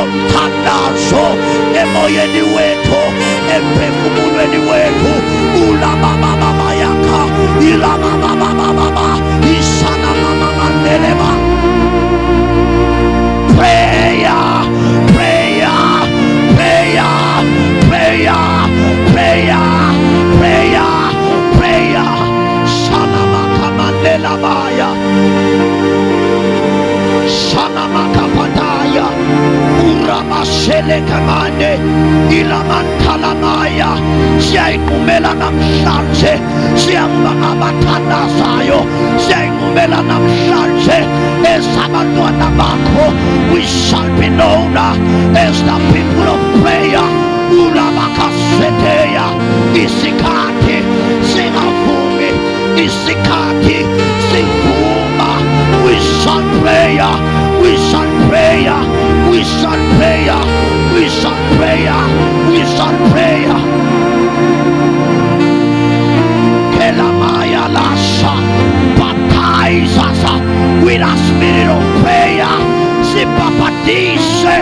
yomthandazo emoyeni wethu, emphefumulweni wethu. Ulababababaka, ilabababababa, isanamamandeleba. Prayer, prayer, prayer, prayer, prayer, prayer, prayer. Sanamakamandelabaya, Sanamakapataya, Uramaselekamande, Ilamantalamaya. Siyayigumela namhlanje, siyangbangabathandazayo, siyayigumela namhlanje ezabantwana bakho. We shall be known as the people of prayer. Ulabakaseteya, isikhathi singavumi, isikhathi sivuma. We shall pray, we shall pray, we shall pray, we shall pray, we shall pray. Kelamaya Lasha, baptize us with a spirit of prayer. Sipapadise,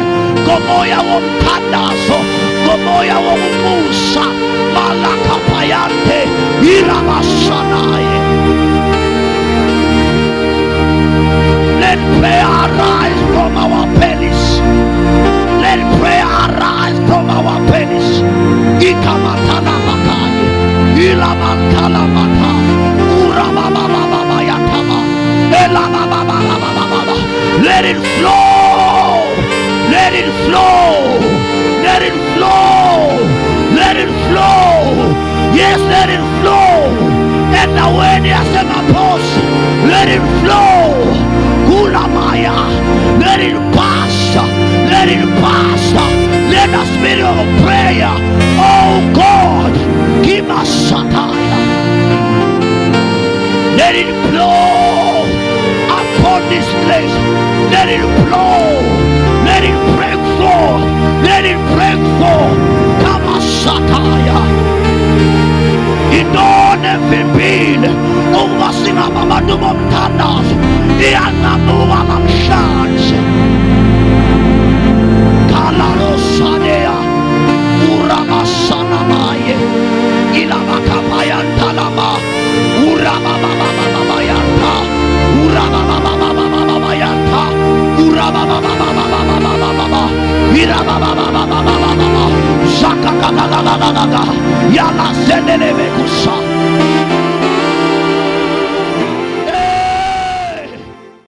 gomoya womthandazo, gomoya womusa, malakapayante, iramashanaye. Let prayer arise from our bellies. Let prayer arise from our bellies. Ikamatalamakani, ilamantalamaka, urababababayatama, elababababababa. Let it flow. Let it flow. Let it flow. Let it flow. Yes, let it flow. And the way they are set upon, let it flow. Kulamaya, let it pass. Let it pass. Let the spirit of prayer, oh God, give us satire. Let it blow upon this place. Let it blow. Let it break forth. Let it break forth. Come on, satire. Idonevimbil uvasinga mamaduma mthandazo iyangamuka namhlanje. Kalarosadea uramasanamaye ilabakapayantalama urabababababayanta urabababababayanta urabababababayanta irabababababababa zakakakakakaka yala zenelebekusa.